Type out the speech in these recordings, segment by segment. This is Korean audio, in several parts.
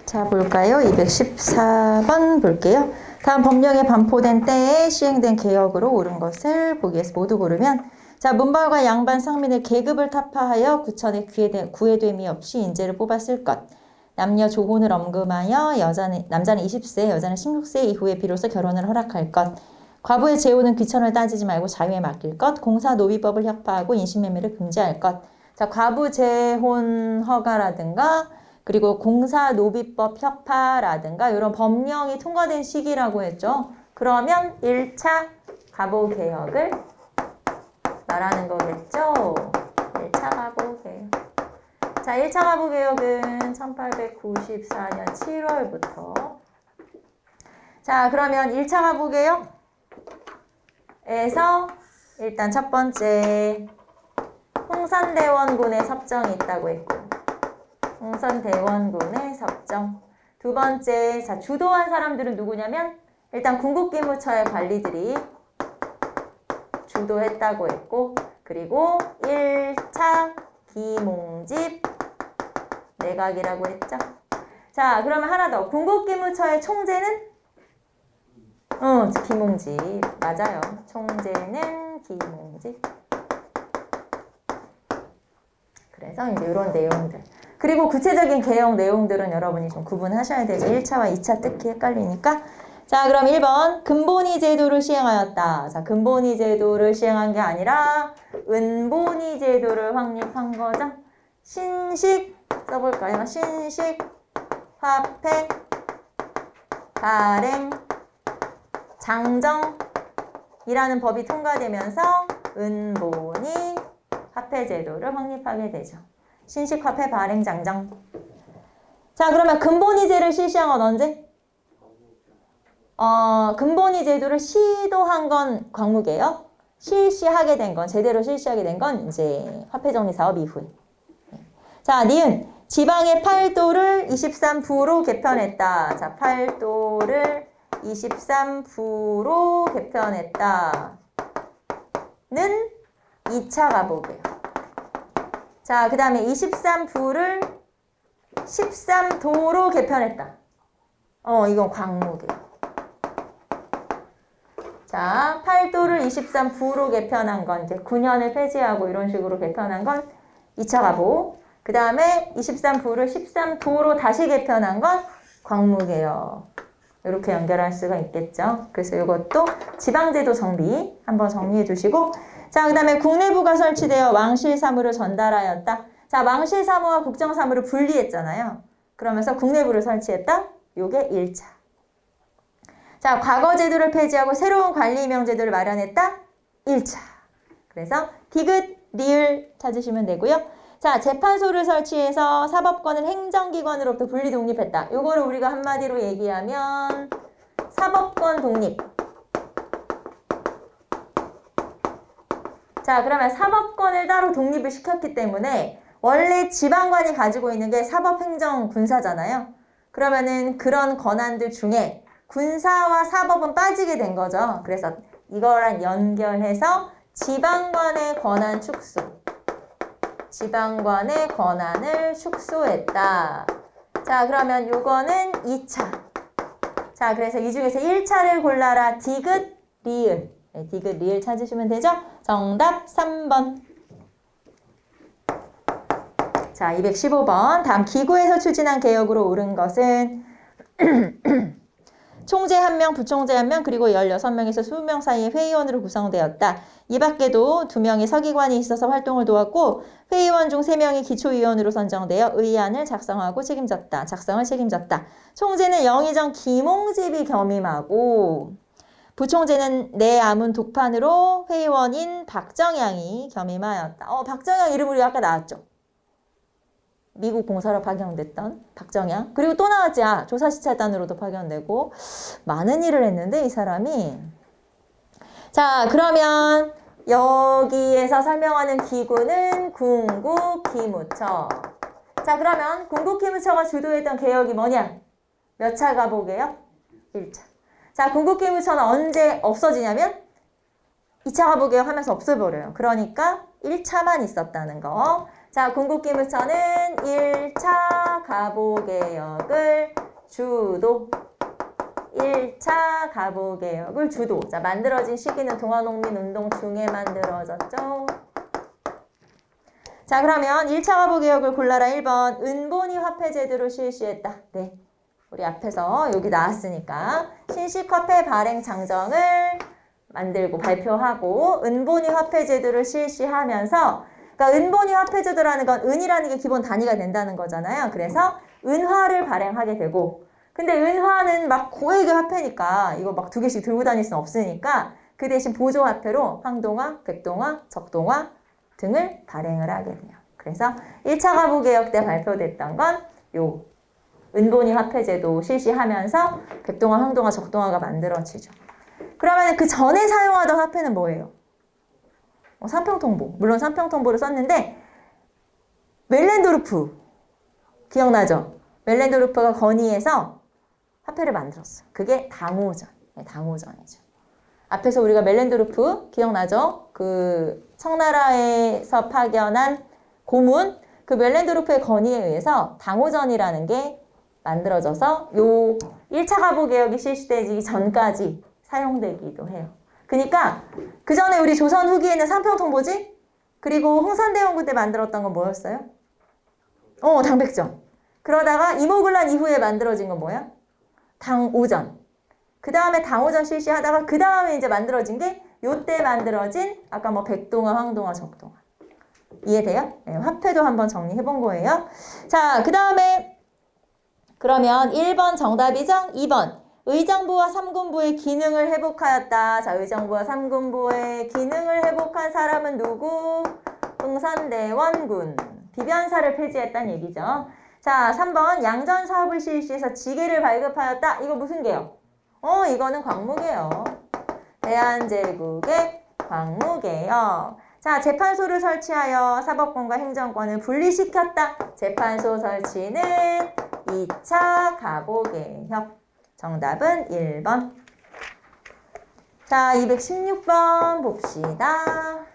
자, 볼까요? 214번 볼게요. 다음 법령에 반포된 때에 시행된 개혁으로 옳은 것을 보기 위해서 모두 고르면 자, 문벌과 양반 상민의 계급을 타파하여 구천에 구애됨이 없이 인재를 뽑았을 것. 남녀 조혼을 엄금하여 남자는 20세, 여자는 16세 이후에 비로소 결혼을 허락할 것. 과부의 재혼은 귀천을 따지지 말고 자유에 맡길 것. 공사 노비법을 혁파하고 인신매매를 금지할 것. 자, 과부 재혼 허가라든가 그리고 공사 노비법 혁파라든가 이런 법령이 통과된 시기라고 했죠. 그러면 1차 가보 개혁을 말하는 거겠죠. 1차 가보 개혁. 자, 1차 가보 개혁은 1894년 7월부터. 자, 그러면 1차 가보 개혁에서 일단 첫 번째 홍선대원군의 섭정이 있다고 했고, 홍선대원군의 섭정. 두 번째, 자, 주도한 사람들은 누구냐면 일단 궁극기무처의 관리들이 주도했다고 했고, 그리고 1차 기몽집 내각이라고 했죠. 자, 그러면 하나 더. 궁극기무처의 총재는 기몽집. 맞아요. 총재는 기몽집. 그래서 이제 이런 내용들. 그리고 구체적인 개혁 내용들은 여러분이 좀 구분하셔야 되죠. 1차와 2차 특히 헷갈리니까. 자, 그럼 1번 근본위 제도를 시행하였다. 자, 근본위 제도를 시행한 게 아니라 은본위 제도를 확립한 거죠. 신식 써볼까요? 신식, 화폐, 발행, 장정이라는 법이 통과되면서 은본위 화폐 제도를 확립하게 되죠. 신식, 화폐, 발행, 장정. 자, 그러면 근본위제를 실시한 건 언제? 근본위 제도를 시도한 건 광무개혁, 실시하게 된 건, 제대로 실시하게 된 건 이제 화폐정리사업 이후에. 자, 니은. 지방의 8도를 23부로 개편했다. 자, 8도를 23부로 개편했다. 는 2차 가보개혁. 자, 그 다음에 23부를 13도로 개편했다. 이건 광무개혁. 자, 8도를 23부로 개편한 건 이제 9년을 폐지하고 이런 식으로 개편한 건 2차 가보. 그 다음에 23부를 13도로 다시 개편한 건 광무개혁. 이렇게 연결할 수가 있겠죠. 그래서 이것도 지방제도 정비 한번 정리해 두시고, 자, 그 다음에 국내부가 설치되어 왕실사무를 전달하였다. 자, 왕실사무와 국정사무를 분리했잖아요. 그러면서 국내부를 설치했다. 요게 1차. 자, 과거제도를 폐지하고 새로운 관리임명제도를 마련했다. 1차. 그래서 디귿, 리을 찾으시면 되고요. 자, 재판소를 설치해서 사법권을 행정기관으로부터 분리 독립했다. 요거를 우리가 한마디로 얘기하면 사법권 독립. 자, 그러면 사법권을 따로 독립을 시켰기 때문에 원래 지방관이 가지고 있는 게 사법행정 군사잖아요. 그러면은 그런 권한들 중에 군사와 사법은 빠지게 된 거죠. 그래서 이거랑 연결해서 지방관의 권한 축소. 지방관의 권한을 축소했다. 자, 그러면 요거는 2차. 자, 그래서 이 중에서 1차를 골라라. 디귿, 리을. 네, 디귿, 리을 찾으시면 되죠? 정답 3번. 자, 215번. 다음 기구에서 추진한 개혁으로 옳은 것은 총재 1명, 부총재 1명, 그리고 16명에서 20명 사이의 회의원으로 구성되었다. 이 밖에도 2명의 서기관이 있어서 활동을 도왔고 회의원 중 3명이 기초위원으로 선정되어 의안을 작성을 책임졌다. 총재는 영의정 김홍집이 겸임하고 부총재는 내암은 독판으로 회의원인 박정양이 겸임하였다. 박정양 이름 우리 아까 나왔죠? 미국 봉사로 파견됐던 박정양. 그리고 또 나왔지. 조사시찰단으로도 파견되고 많은 일을 했는데 이 사람이. 자, 그러면 여기에서 설명하는 기구는 궁극기무처. 자, 그러면 궁극기무처가 주도했던 개혁이 뭐냐? 몇 차 가보게요? 1차. 자, 궁극기무처는 언제 없어지냐면 2차 가보개혁 하면서 없어버려요. 그러니까 1차만 있었다는 거. 자, 궁극기무처는 1차 가보개혁을 주도. 1차 가보개혁을 주도. 자, 만들어진 시기는 동아농민운동 중에 만들어졌죠. 자, 그러면 1차 가보개혁을 골라라. 1번 은본위 화폐제도를 실시했다. 네, 우리 앞에서 여기 나왔으니까 신식화폐 발행 장정을 만들고 발표하고 은본위 화폐제도를 실시하면서, 그러니까 은본위 화폐제도라는 건 은이라는 게 기본 단위가 된다는 거잖아요. 그래서 은화를 발행하게 되고, 근데 은화는 막 고액의 화폐니까 이거 막 2개씩 들고 다닐 수는 없으니까 그 대신 보조화폐로 황동화, 백동화, 적동화 등을 발행을 하게 돼요. 그래서 1차 가부개혁 때 발표됐던 건 요 은본위 화폐제도 실시하면서 백동화, 황동화, 적동화가 만들어지죠. 그러면 그 전에 사용하던 화폐는 뭐예요? 삼평통보. 물론 삼평통보를 썼는데 멜렌도르프 기억나죠? 멜렌도르프가 건의해서 화폐를 만들었어. 그게 당호전. 당호전이죠. 앞에서 우리가 멜렌도르프 기억나죠? 그 청나라에서 파견한 고문, 그 멜렌도르프의 건의에 의해서 당호전이라는 게 만들어져서 요 1차 가부개혁이 실시되기 전까지 사용되기도 해요. 그러니까 그 전에 우리 조선 후기에는 삼평통보지? 그리고 홍선대원군 때 만들었던 건 뭐였어요? 당백전. 그러다가 이모군란 이후에 만들어진 건 뭐야? 당오전. 그 다음에 당오전 실시하다가 그 다음에 이제 만들어진 게 요때 만들어진 아까 뭐 백동화, 황동화, 적동화. 이해돼요? 네, 화폐도 한번 정리해 본 거예요. 자, 그 다음에 그러면 1번 정답이죠? 2번 의정부와 삼군부의 기능을 회복하였다. 자, 의정부와 삼군부의 기능을 회복한 사람은 누구? 흥선대원군. 비변사를 폐지했다는 얘기죠. 자, 3번 양전 사업을 실시해서 지게를 발급하였다. 이거 무슨 개요? 이거는 광무개요. 대한제국의 광무개요. 자, 재판소를 설치하여 사법권과 행정권을 분리시켰다. 재판소 설치는 2차 가보개혁. 정답은 1번. 자, 216번 봅시다.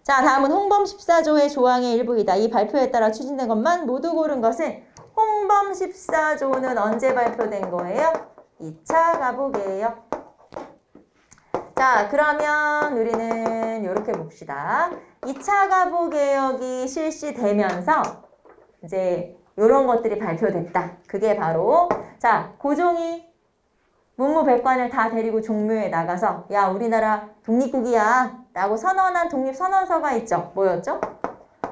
자, 다음은 홍범 14조의 조항의 일부이다. 이 발표에 따라 추진된 것만 모두 고른 것은 홍범 14조는 언제 발표된 거예요? 2차 가부개혁. 자, 그러면 우리는 이렇게 봅시다. 2차 가부개혁이 실시되면서 이제 이런 것들이 발표됐다. 그게 바로 자, 고종이 문무백관을 다 데리고 종묘에 나가서 야, 우리나라 독립국이야 라고 선언한 독립선언서가 있죠. 뭐였죠?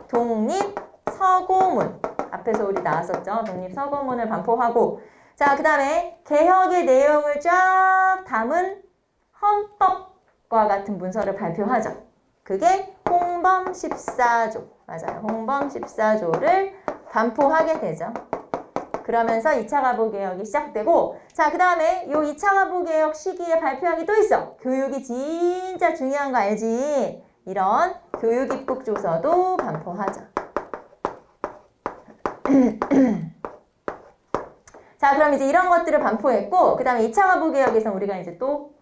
독립서고문. 앞에서 우리 나왔었죠. 독립서고문을 반포하고, 자, 그 다음에 개혁의 내용을 쫙 담은 헌법과 같은 문서를 발표하죠. 그게 홍범 14조. 맞아요. 홍범 14조를 반포하게 되죠. 그러면서 2차 가부개혁이 시작되고, 자, 그 다음에 요 2차 가부개혁 시기에 발표한 게 또 있어. 교육이 진짜 중요한 거 알지? 이런 교육 입국 조서도 반포하죠. 자, 그럼 이제 이런 것들을 반포했고, 그 다음에 2차 가부개혁에서 우리가 이제 또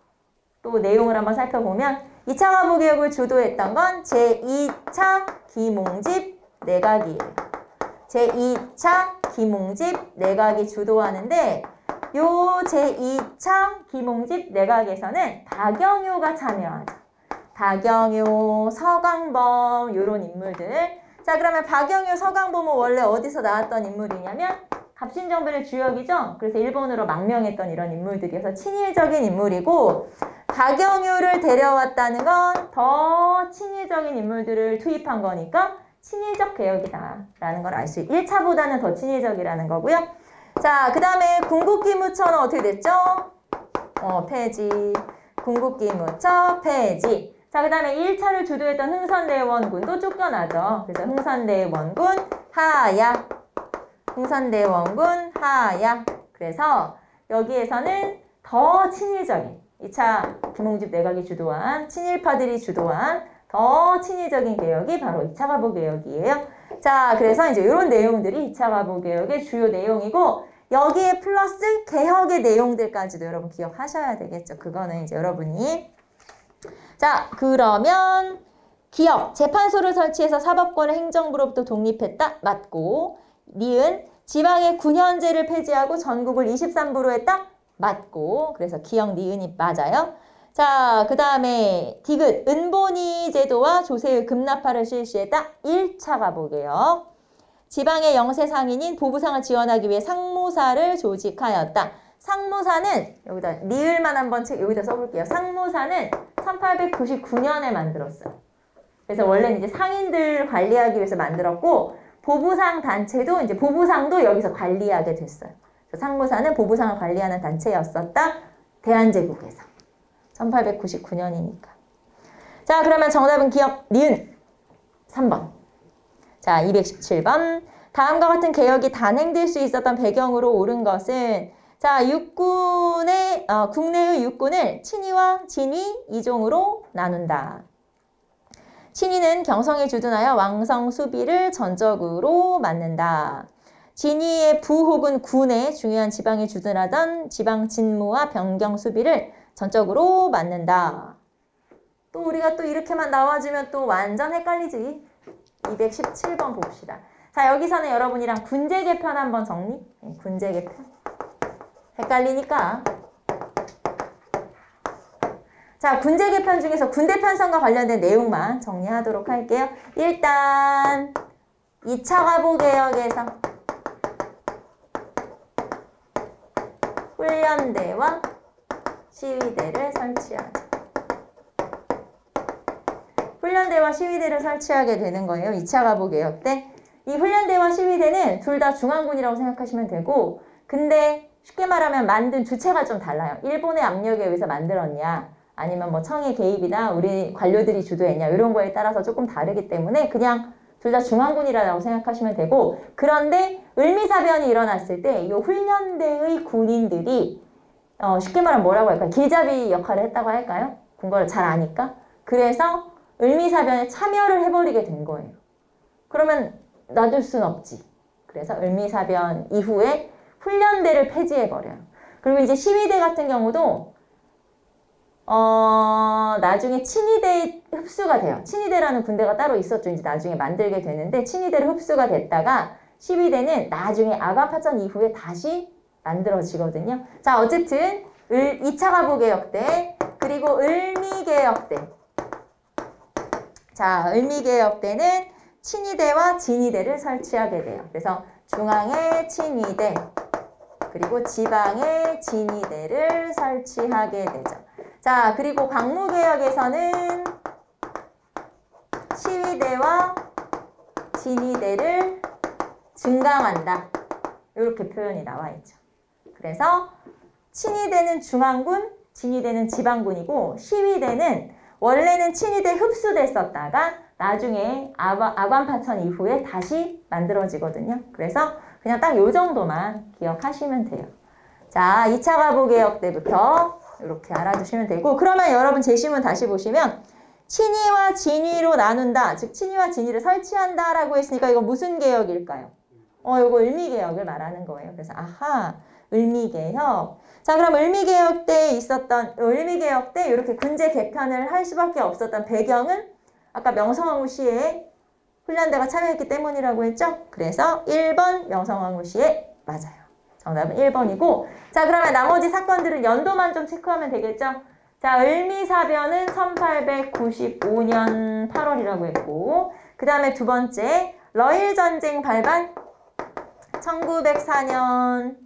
내용을 한번 살펴보면 2차 가부개혁을 주도했던 건 제2차 김홍집 내각이에요. 제2차 김홍집 내각이 주도하는데 요 제2차 김홍집 내각에서는 박영효가 참여하죠. 박영효, 서강범 요런 인물들. 자, 그러면 박영효, 서강범은 원래 어디서 나왔던 인물이냐면 갑신정변의 주역이죠. 그래서 일본으로 망명했던 이런 인물들이어서 친일적인 인물이고, 박영효를 데려왔다는 건 더 친일적인 인물들을 투입한 거니까 친일적 개혁이다 라는 걸 알 수 있어요. 1차보다는 더 친일적이라는 거고요. 자, 그 다음에 궁극기무처는 어떻게 됐죠? 폐지. 궁극기무처 폐지. 자, 그 다음에 1차를 주도했던 흥선대원군도 쫓겨나죠. 그래서 흥선대원군 하야. 흥선대원군 하야. 그래서 여기에서는 더 친일적인 2차 김홍집 내각이 주도한 친일파들이 주도한 더 친일적인 개혁이 바로 2차 가부개혁이에요. 자, 그래서 이제 이런 내용들이 2차 가부개혁의 주요 내용이고, 여기에 플러스 개혁의 내용들까지도 여러분 기억하셔야 되겠죠. 그거는 이제 여러분이. 자, 그러면 기역, 재판소를 설치해서 사법권을 행정부로부터 독립했다. 맞고. 니은, 지방의 군현제를 폐지하고 전국을 23부로 했다. 맞고. 그래서 기역, 니은이 맞아요. 자, 그 다음에 디귿, 은본위 제도와 조세의 급납화를 실시했다. 1차 가보게요. 지방의 영세 상인인 보부상을 지원하기 위해 상무사를 조직하였다. 상무사는 여기다 리을만 한번 여기다 써볼게요. 상무사는 1899년에 만들었어요. 그래서 원래는 이제 상인들 관리하기 위해서 만들었고 보부상 단체도 이제 보부상도 여기서 관리하게 됐어요. 그래서 상무사는 보부상을 관리하는 단체였었다. 대한제국에서. 1899년이니까. 자, 그러면 정답은 기역 니은 3번. 자, 217번. 다음과 같은 개혁이 단행될 수 있었던 배경으로 옳은 것은 자, 국내의 육군을 친위와 진위 2종으로 나눈다. 친위는 경성에 주둔하여 왕성 수비를 전적으로 맡는다. 진위의 부 혹은 군에 중요한 지방에 주둔하던 지방 진무와 변경 수비를 전적으로 맡는다. 또 우리가 또 이렇게만 나와주면 또 완전 헷갈리지. 217번 봅시다. 자, 여기서는 여러분이랑 군제 개편 한번 정리. 군제 개편. 헷갈리니까. 자, 군제 개편 중에서 군대 편성과 관련된 내용만 정리하도록 할게요. 일단 2차 가보 개혁에서 훈련대와 시위대를 설치하자. 훈련대와 시위대를 설치하게 되는 거예요. 2차 가보 개혁 때. 이 훈련대와 시위대는 둘 다 중앙군이라고 생각하시면 되고 근데 쉽게 말하면 만든 주체가 좀 달라요. 일본의 압력에 의해서 만들었냐 아니면 뭐 청의 개입이나 우리 관료들이 주도했냐 이런 거에 따라서 조금 다르기 때문에 그냥 둘 다 중앙군이라고 생각하시면 되고 그런데 을미사변이 일어났을 때 이 훈련대의 군인들이 쉽게 말하면 뭐라고 할까요? 길잡이 역할을 했다고 할까요? 군거를 잘 아니까. 그래서 을미사변에 참여를 해버리게 된 거예요. 그러면 놔둘 순 없지. 그래서 을미사변 이후에 훈련대를 폐지해버려요. 그리고 이제 시위대 같은 경우도 나중에 친위대에 흡수가 돼요. 친위대라는 군대가 따로 있었죠. 이제 나중에 만들게 되는데 친위대로 흡수가 됐다가 시위대는 나중에 아관파전 이후에 다시 만들어지거든요. 자, 어쨌든 2차 가보개혁 때 그리고 을미개혁 때. 자, 을미개혁 때는 친위대와 진위대를 설치하게 돼요. 그래서 중앙에 친위대 그리고 지방에 진위대를 설치하게 되죠. 자, 그리고 광무개혁에서는 시위대와 진위대를 증강한다. 이렇게 표현이 나와 있죠. 그래서 친위대는 중앙군, 진위대는 지방군이고 시위대는 원래는 친위대 흡수됐었다가 나중에 아관파천 이후에 다시 만들어지거든요. 그래서 그냥 딱 요 정도만 기억하시면 돼요. 자, 2차 가보개혁 때부터 이렇게 알아두시면 되고 그러면 여러분 제시문 다시 보시면 친위와 진위로 나눈다. 즉 친위와 진위를 설치한다 라고 했으니까 이거 무슨 개혁일까요? 이거 을미개혁을 말하는 거예요. 그래서 아하, 을미개혁. 자, 그럼 을미개혁 때 이렇게 군제 개편을 할 수밖에 없었던 배경은 아까 명성황후 시에 훈련대가 참여했기 때문이라고 했죠? 그래서 1번 명성황후 시에 맞아요. 정답은 1번이고 자, 그러면 나머지 사건들은 연도만 좀 체크하면 되겠죠? 자, 을미사변은 1895년 8월이라고 했고 그 다음에 두 번째 러일전쟁 발발 1904년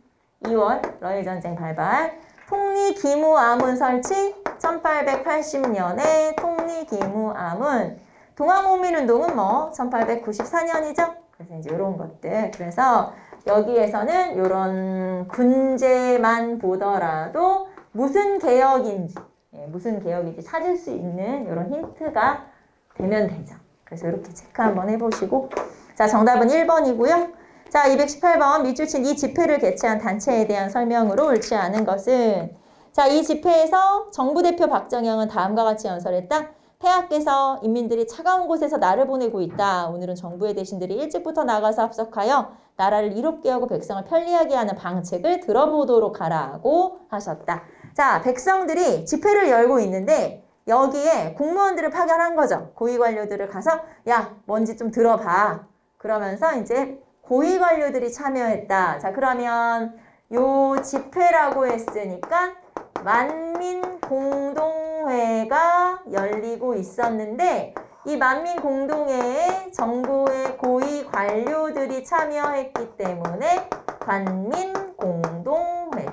2월 러일전쟁 발발 통리기무아문 설치 1880년에 통리기무아문 동학농민운동은 뭐 1894년이죠. 그래서 이제 이런 것들. 그래서 여기에서는 이런 군제만 보더라도 무슨 개혁인지 찾을 수 있는 이런 힌트가 되면 되죠. 그래서 이렇게 체크 한번 해보시고 자, 정답은 1번이고요. 자, 218번 밑줄 이 집회를 개최한 단체에 대한 설명으로 옳지 않은 것은 자, 이 집회에서 정부 대표 박정영은 다음과 같이 연설했다. 폐하께서 인민들이 차가운 곳에서 나를 보내고 있다. 오늘은 정부의 대신들이 일찍부터 나가서 합석하여 나라를 이롭게 하고 백성을 편리하게 하는 방책을 들어보도록 하라고 하셨다. 자, 백성들이 집회를 열고 있는데 여기에 공무원들을 파견한 거죠. 고위관료들을 가서 야, 뭔지 좀 들어봐. 그러면서 이제 고위관료들이 참여했다. 자, 그러면 요 집회라고 했으니까 만민공동회가 열리고 있었는데 이 만민공동회에 정부의 고위관료들이 참여했기 때문에 관민공동회.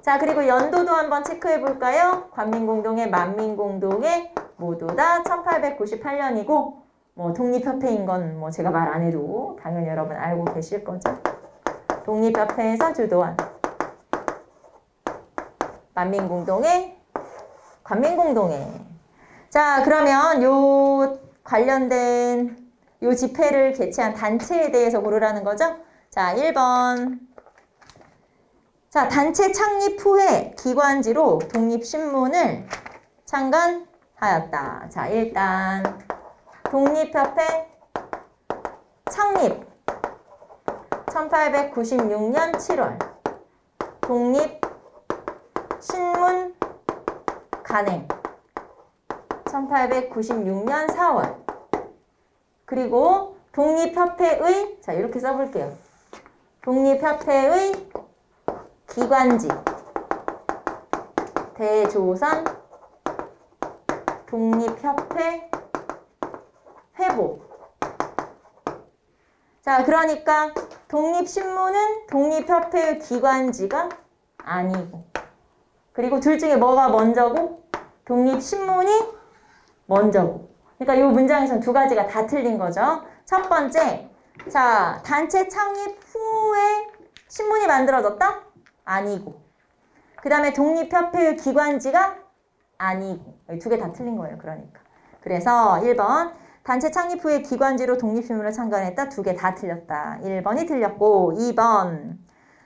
자, 그리고 연도도 한번 체크해 볼까요? 관민공동회, 만민공동회 모두 다 1898년이고 뭐 독립협회인 건 뭐 제가 말 안 해도 당연히 여러분 알고 계실 거죠. 독립협회에서 주도한 만민공동회, 관민공동회. 자, 그러면 요 관련된 요 집회를 개최한 단체에 대해서 고르라는 거죠. 자, 1번. 자, 단체 창립 후에 기관지로 독립신문을 창간하였다. 자, 일단 독립협회 창립 1896년 7월 독립신문 간행 1896년 4월 그리고 독립협회의 자 이렇게 써볼게요. 독립협회의 기관지 대조선 독립협회 회보. 자, 그러니까 독립신문은 독립협회의 기관지가 아니고 그리고 둘 중에 뭐가 먼저고 독립신문이 먼저고 그러니까 이 문장에서는 두 가지가 다 틀린 거죠. 첫 번째, 자, 단체 창립 후에 신문이 만들어졌다? 아니고 그 다음에 독립협회의 기관지가 아니고 두 개 다 틀린 거예요. 그러니까 그래서 1번 단체 창립 후에 기관지로 독립신문을 창간했다. 두 개 다 틀렸다. 1번이 틀렸고 2번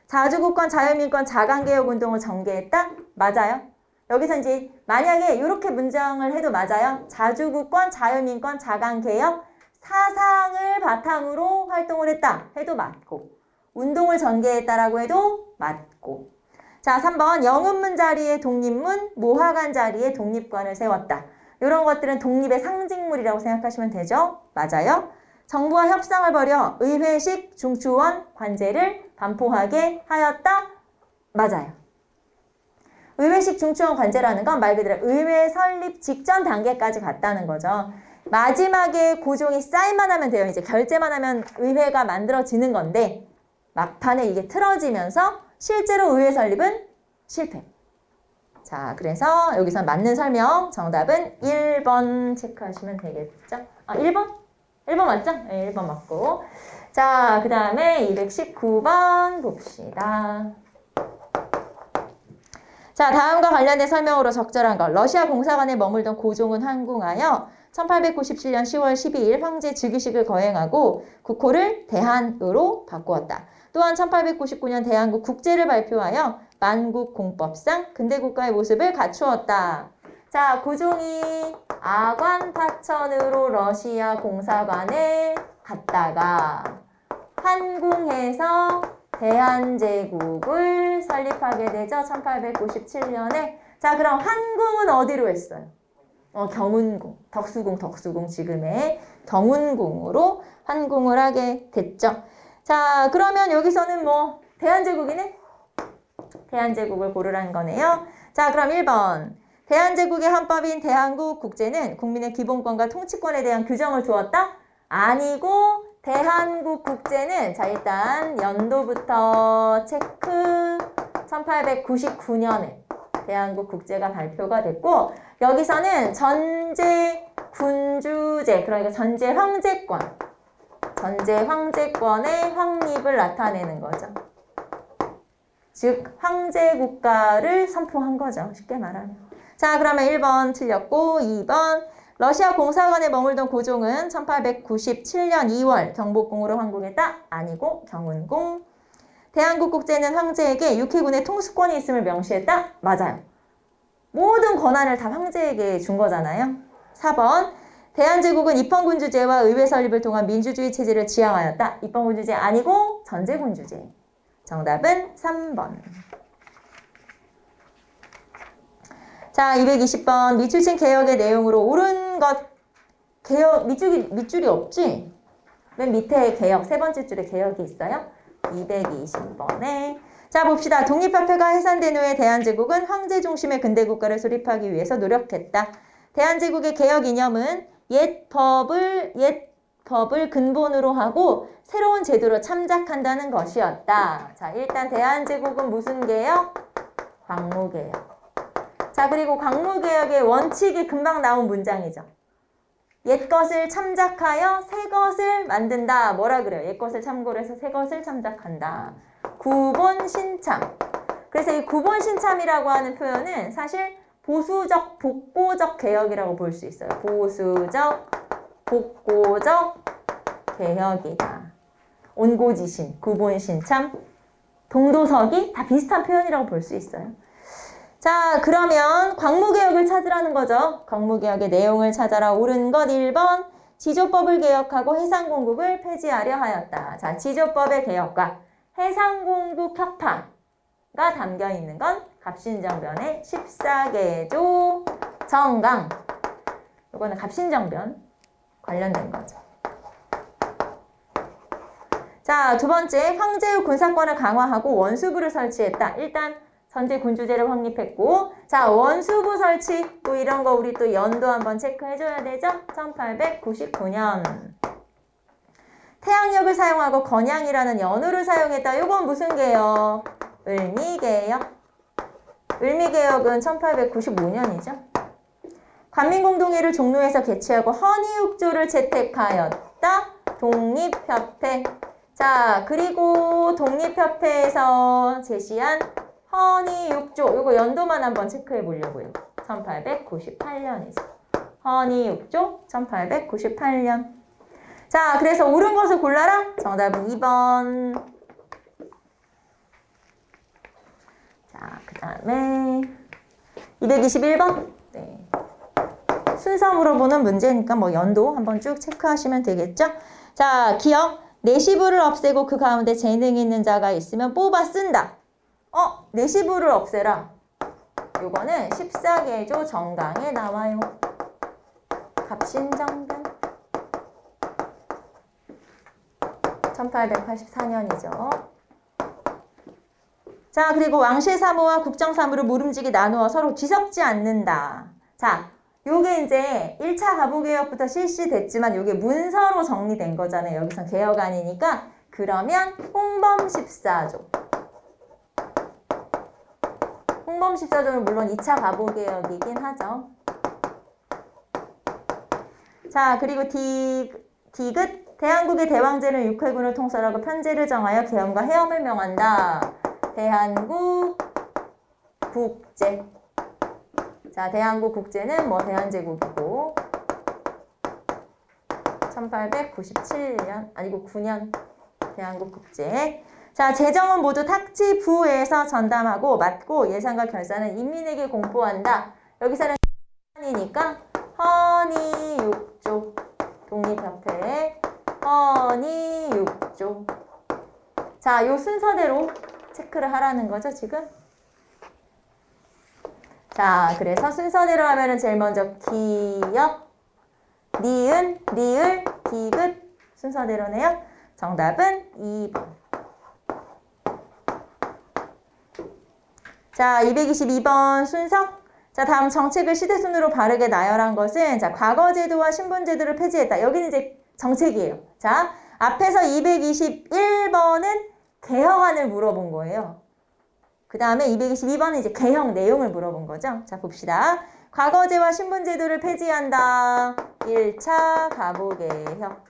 자주국권 자유민권 자강개혁운동을 전개했다. 맞아요. 여기서 이제 만약에 이렇게 문장을 해도 맞아요. 자주국권 자유민권 자강개혁 사상을 바탕으로 활동을 했다. 해도 맞고 운동을 전개했다라고 해도 맞고 자 3번 영음문 자리에 독립문 모화관 자리에 독립관을 세웠다. 이런 것들은 독립의 상징물이라고 생각하시면 되죠. 맞아요. 정부와 협상을 벌여 의회식 중추원 관제를 반포하게 하였다. 맞아요. 의회식 중추원 관제라는 건 말 그대로 의회 설립 직전 단계까지 갔다는 거죠. 마지막에 고종이 사인만 하면 돼요. 이제 결재만 하면 의회가 만들어지는 건데 막판에 이게 틀어지면서 실제로 의회 설립은 실패. 자, 그래서 여기서 맞는 설명 정답은 1번 체크하시면 되겠죠? 아, 1번? 1번 맞죠? 네, 1번 맞고. 자, 그 다음에 219번 봅시다. 자, 다음과 관련된 설명으로 적절한 것. 러시아 공사관에 머물던 고종은 항공하여 1897년 10월 12일 황제 즉위식을 거행하고 국호를 대한으로 바꾸었다. 또한 1899년 대한국 국제를 발표하여 만국공법상 근대국가의 모습을 갖추었다. 자, 고종이 아관파천으로 러시아 공사관에 갔다가 환궁해서 대한제국을 설립하게 되죠. 1897년에. 자, 그럼 환궁은 어디로 했어요? 경운궁, 덕수궁 지금의 경운궁으로 환궁을 하게 됐죠. 자, 그러면 여기서는 뭐 대한제국이네? 대한제국을 고르라는 거네요. 자, 그럼 1번. 대한제국의 헌법인 대한국 국제는 국민의 기본권과 통치권에 대한 규정을 두었다? 아니고 대한국 국제는 자 일단 연도부터 체크 1899년에 대한국 국제가 발표가 됐고 여기서는 전제 군주제 그러니까 전제 황제권의 확립을 나타내는 거죠. 즉 황제 국가를 선포한 거죠. 쉽게 말하면. 자, 그러면 1번 틀렸고 2번 러시아 공사관에 머물던 고종은 1897년 2월 경복궁으로 환궁했다. 아니고 경운궁. 대한국 국제는 황제에게 육해군의 통수권이 있음을 명시했다. 맞아요. 모든 권한을 다 황제에게 준 거잖아요. 4번 대한제국은 입헌군주제와 의회 설립을 통한 민주주의 체제를 지향하였다. 입헌군주제 아니고 전제군주제. 정답은 3번. 자, 220번 밑줄친 개혁의 내용으로 옳은 것 개혁 밑줄이 없지? 맨 밑에 개혁 세 번째 줄에 개혁이 있어요. 220번에 자 봅시다. 독립협회가 해산된 후에 대한제국은 황제 중심의 근대국가를 수립하기 위해서 노력했다. 대한제국의 개혁 이념은 옛 법을 근본으로 하고 새로운 제도로 참작한다는 것이었다. 자, 일단 대한제국은 무슨 개혁? 광무개혁. 자, 그리고 광무개혁의 원칙이 금방 나온 문장이죠. 옛 것을 참작하여 새 것을 만든다. 뭐라 그래요? 옛 것을 참고로 해서 새 것을 참작한다. 구본신참. 그래서 이 구본신참이라고 하는 표현은 사실 보수적, 복고적 개혁이라고 볼 수 있어요. 보수적, 복고적 개혁이다. 온고지신, 구본신참, 동도서기 다 비슷한 표현이라고 볼 수 있어요. 자, 그러면 광무개혁을 찾으라는 거죠. 광무개혁의 내용을 찾아라. 옳은 것 1번. 지조법을 개혁하고 해상공국을 폐지하려 하였다. 자, 지조법의 개혁과 해상공국 혁파가 담겨 있는 건 갑신정변의 14개조 정강. 이거는 갑신정변 관련된 거죠. 자, 두 번째. 황제의 군사권을 강화하고 원수부를 설치했다. 일단 전제 군주제를 확립했고, 자, 원수부 설치, 뭐 이런 거 우리 또 연도 한번 체크해줘야 되죠? 1899년. 태양력을 사용하고 건양이라는 연호를 사용했다. 요건 무슨 개혁? 을미개혁. 을미개혁은 1895년이죠. 관민공동회를 종로에서 개최하고 헌의육조를 채택하였다. 독립협회. 자, 그리고 독립협회에서 제시한 헌의육조, 요거 연도만 한번 체크해 보려고요. 1898년이죠. 헌의육조 1898년. 자, 그래서 옳은 것을 골라라. 정답은 2번. 자, 그 다음에 221번. 네. 순서 물어보는 문제니까 뭐 연도 한번 쭉 체크하시면 되겠죠. 자, 기억. 내시부를 없애고 그 가운데 재능 있는 자가 있으면 뽑아 쓴다. 내시부를 없애라. 요거는 14개조 정강에 나와요. 갑신정변. 1884년이죠. 자, 그리고 왕실사무와 국정사무를 모름지기 나누어 서로 뒤섞지 않는다. 자, 요게 이제 1차 가부개혁부터 실시됐지만 요게 문서로 정리된 거잖아요. 여기선 개혁안이니까. 그러면 홍범 14조. 홍범 14조는 물론 2차 가부개혁이긴 하죠. 자, 그리고 디귿. 대한국의 대왕제는 육해군을 통솔하고 편제를 정하여 계엄과 해엄을 명한다. 대한국 국제. 자, 대한국 국제는 뭐 대한제국이고 1897년 아니고 9년 대한국 국제. 자, 재정은 모두 탁지부에서 전담하고 맡고 예산과 결산은 인민에게 공포한다. 여기서는 이니까 헌의육조. 독립협회의 헌의육조. 자, 요 순서대로 체크를 하라는 거죠, 지금. 자, 그래서 순서대로 하면은 제일 먼저 기역, 니은, 리을, 디귿 순서대로네요. 정답은 2번. 자, 222번 순서. 자, 다음 정책을 시대순으로 바르게 나열한 것은 자, 과거제도와 신분제도를 폐지했다. 여기는 이제 정책이에요. 자, 앞에서 221번은 개혁안을 물어본 거예요. 그 다음에 222번은 이제 개혁 내용을 물어본 거죠. 자, 봅시다. 과거제와 신분제도를 폐지한다. 1차 가부개혁.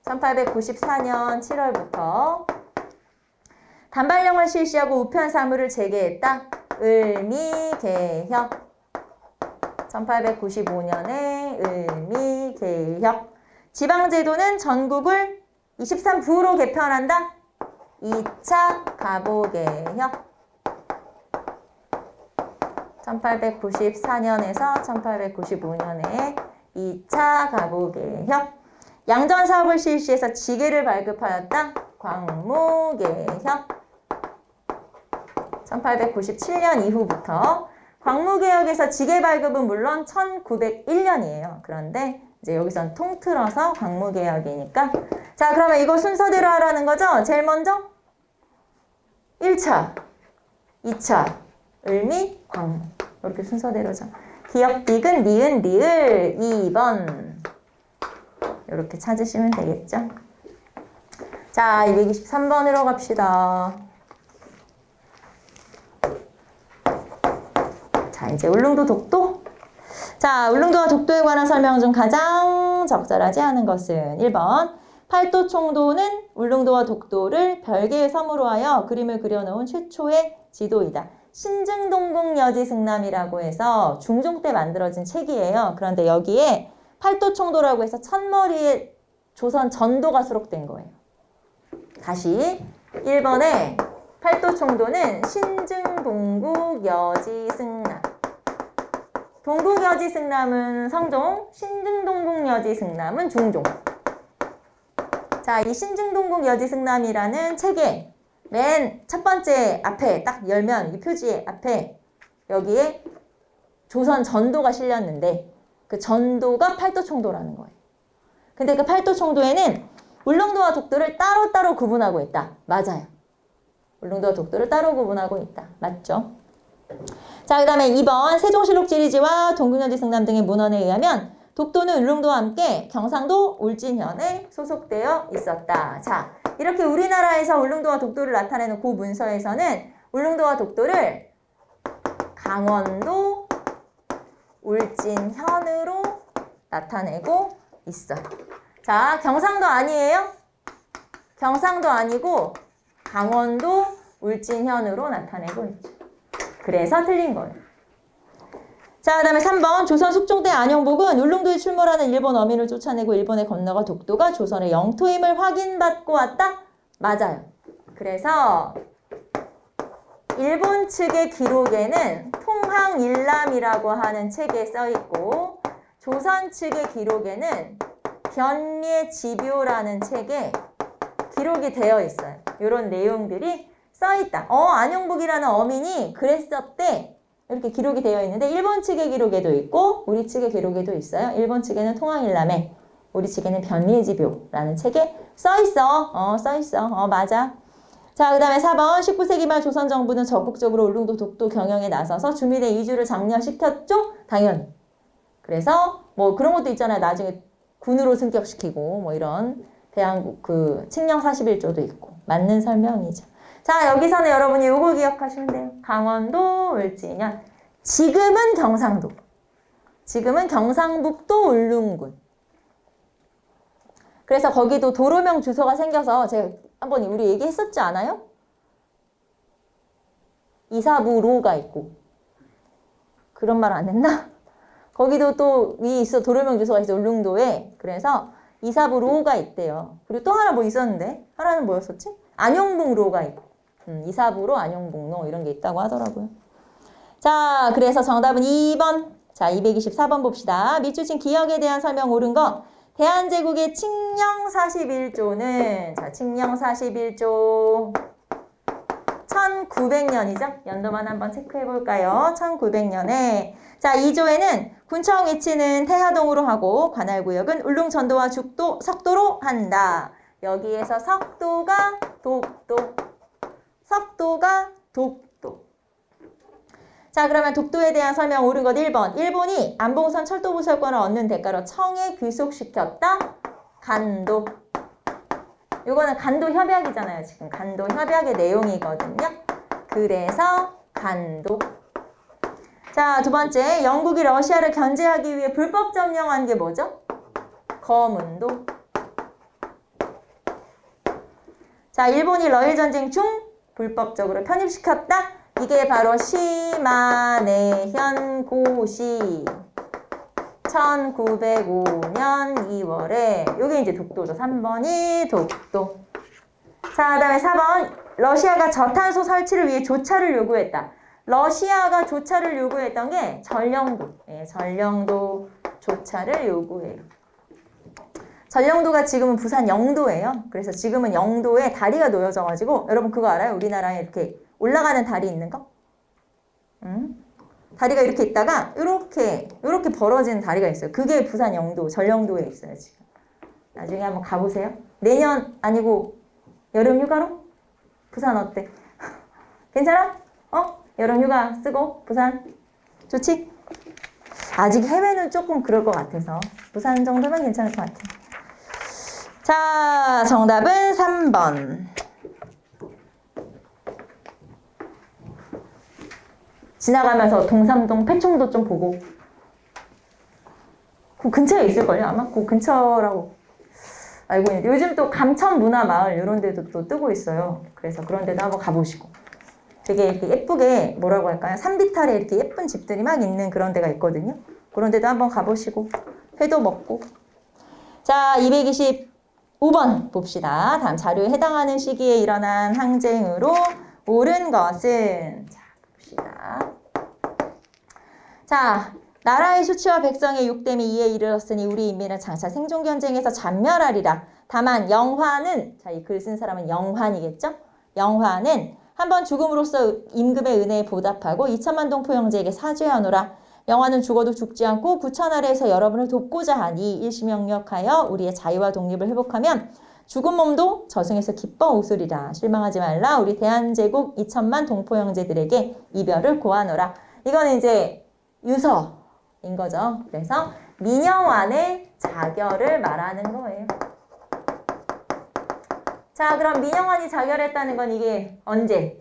1894년 7월부터 단발령을 실시하고 우편 사무를 재개했다. 을미개혁. 1895년에 을미개혁. 지방제도는 전국을 23부로 개편한다. 2차 가부개혁. 1894년에서 1895년에 2차 가부개혁. 양전사업을 실시해서 지게를 발급하였다. 광무개혁. 1897년 이후부터 광무개혁에서 지게 발급은 물론 1901년이에요. 그런데 이제 여기선 통틀어서 광무개혁이니까. 자, 그러면 이거 순서대로 하라는 거죠? 제일 먼저 1차, 2차, 을미, 광무. 이렇게 순서대로죠. 기역, 디귿, 니은, 리을 2번. 이렇게 찾으시면 되겠죠? 자, 223번으로 갑시다. 자, 이제 울릉도 독도. 자, 울릉도와 독도에 관한 설명 중 가장 적절하지 않은 것은 1번. 팔도총도는 울릉도와 독도를 별개의 섬으로 하여 그림을 그려놓은 최초의 지도이다. 신증동궁여지승남이라고 해서 중종 때 만들어진 책이에요. 그런데 여기에 팔도총도라고 해서 첫머리에 조선 전도가 수록된 거예요. 다시 1번에 팔도총도는 신증동국여지승남. 동국여지승남은 성종, 신증동국여지승남은 중종. 자, 이 신증동국여지승남이라는 책에 맨 첫 번째 앞에 딱 열면 이 표지 앞에 여기에 조선 전도가 실렸는데 그 전도가 팔도총도라는 거예요. 근데 그 팔도총도에는 울릉도와 독도를 따로따로 구분하고 있다. 맞아요. 울릉도와 독도를 따로 구분하고 있다. 맞죠? 자, 그 다음에 2번 세종실록 지리지와 동국여지승남 등의 문헌에 의하면 독도는 울릉도와 함께 경상도 울진현에 소속되어 있었다. 자, 이렇게 우리나라에서 울릉도와 독도를 나타내는 그 문서에서는 울릉도와 독도를 강원도 울진현으로 나타내고 있어요. 자, 경상도 아니에요? 경상도 아니고 강원도 울진현으로 나타내고 있죠. 그래서 틀린 거예요. 자, 그 다음에 3번 조선 숙종 때 안용복은 울릉도에 출몰하는 일본 어민을 쫓아내고 일본에 건너가 독도가 조선의 영토임을 확인받고 왔다? 맞아요. 그래서 일본 측의 기록에는 통항일람이라고 하는 책에 써있고 조선 측의 기록에는 변례지묘라는 책에 기록이 되어 있어요. 이런 내용들이 써있다. 안용복이라는 어민이 그랬었대. 이렇게 기록이 되어 있는데 일본 측의 기록에도 있고 우리 측의 기록에도 있어요. 일본 측에는 통항일람에 우리 측에는 변례지묘라는 책에 써있어. 써있어. 맞아. 자, 그 다음에 4번 19세기 말 조선 정부는 적극적으로 울릉도 독도 경영에 나서서 주민의 이주를 장려시켰죠? 당연히. 그래서 뭐 그런 것도 있잖아요. 나중에 군으로 승격시키고 뭐 이런 대한국 그 칙령 41조도 있고 맞는 설명이죠. 자, 여기서는 여러분이 요거 기억하시면 돼요. 강원도 울진현. 지금은 경상도. 지금은 경상북도 울릉군. 그래서 거기도 도로명 주소가 생겨서 제가 한번 우리 얘기했었지 않아요? 이사부로가 있고. 그런 말 안 했나? 거기도 또 위에 있어 도로명 주소가 있어 울릉도에. 그래서 이사부로가 있대요. 그리고 또 하나 뭐 있었는데 하나는 뭐였었지? 안용북로가 있고. 이사부로 안용북로 이런 게 있다고 하더라고요. 자, 그래서 정답은 2번. 자, 224번 봅시다. 밑줄 친 기역에 대한 설명 옳은 거. 대한제국의 칙령 41조는 자, 칙령 41조 1900년이죠? 연도만 한번 체크해 볼까요? 1900년에 자, 2조에는 군청 위치는 태하동으로 하고 관할구역은 울릉전도와 죽도, 석도로 한다. 여기에서 석도가 독도, 석도가 독도. 자, 그러면 독도에 대한 설명 옳은 것 1번. 일본이 안봉선 철도부설권을 얻는 대가로 청에 귀속시켰다. 간도. 요거는 간도 협약이잖아요. 지금 간도 협약의 내용이거든요. 그래서 간도. 자, 두 번째. 영국이 러시아를 견제하기 위해 불법 점령한 게 뭐죠? 거문도. 자, 일본이 러일 전쟁 중 불법적으로 편입시켰다. 이게 바로 시마네현 고시 1905년 2월에 요게 이제 독도죠. 3번이 독도. 자, 그 다음에 4번 러시아가 저탄소 설치를 위해 조차를 요구했다. 러시아가 조차를 요구했던 게 전령도. 예, 전령도 조차를 요구해요. 전령도가 지금은 부산 영도예요. 그래서 지금은 영도에 다리가 놓여져가지고 여러분 그거 알아요? 우리나라에 이렇게 올라가는 다리 있는 거? 다리가 이렇게 있다가 이렇게 벌어지는 다리가 있어요. 그게 부산 영도, 전령도에 있어요, 지금. 나중에 한번 가보세요. 내년 아니고 여름 휴가로? 부산 어때? 괜찮아? 여름 휴가 쓰고 부산 좋지? 아직 해외는 조금 그럴 것 같아서 부산 정도면 괜찮을 것 같아요. 자, 정답은 3번. 지나가면서 동삼동 패총도 좀 보고. 그 근처에 있을걸요? 아마 그 근처라고 알고 있는데 요즘 또 감천문화마을 이런 데도 또 뜨고 있어요. 그래서 그런 데도 한번 가보시고. 되게 이렇게 예쁘게 뭐라고 할까요? 산비탈에 이렇게 예쁜 집들이 막 있는 그런 데가 있거든요. 그런 데도 한번 가보시고 회도 먹고. 자, 225번 봅시다. 다음 자료에 해당하는 시기에 일어난 항쟁으로 옳은 것은 자, 봅시다. 자, 나라의 수치와 백성의 욕됨이 이에 이르렀으니 우리 인민은 장차 생존경쟁에서 잔멸하리라. 다만 영화는, 자, 이 글 쓴 사람은 영환이겠죠? 영화는 한번 죽음으로써 임금의 은혜에 보답하고 2천만 동포 형제에게 사죄하노라. 영화는 죽어도 죽지 않고 부천 아래에서 여러분을 돕고자 하니 일심영력하여 우리의 자유와 독립을 회복하면 죽은 몸도 저승에서 기뻐 웃으리라. 실망하지 말라. 우리 대한제국 2천만 동포 형제들에게 이별을 고하노라. 이거는 이제 유서인 거죠. 그래서 민영환의 자결을 말하는 거예요. 자, 그럼 민영환이 자결했다는 건 이게 언제?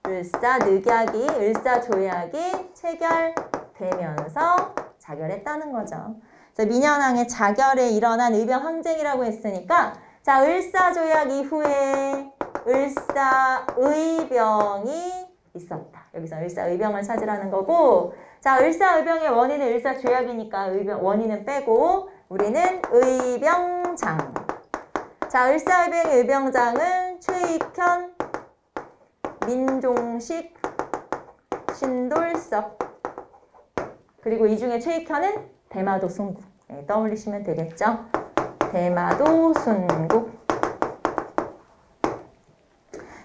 을사늑약이, 을사조약이 체결되면서 자결했다는 거죠. 그래서 민영환의 자결에 일어난 의병항쟁이라고 했으니까 자, 을사조약 이후에 을사의병이 있었다. 여기서 을사의병을 찾으라는 거고 자, 을사의병의 원인은 을사조약이니까 원인은 빼고 우리는 의병장. 자, 을사의병의 의병장은 최익현, 민종식, 신돌석. 그리고 이 중에 최익현은 대마도 순국. 네, 떠올리시면 되겠죠? 대마도 순국.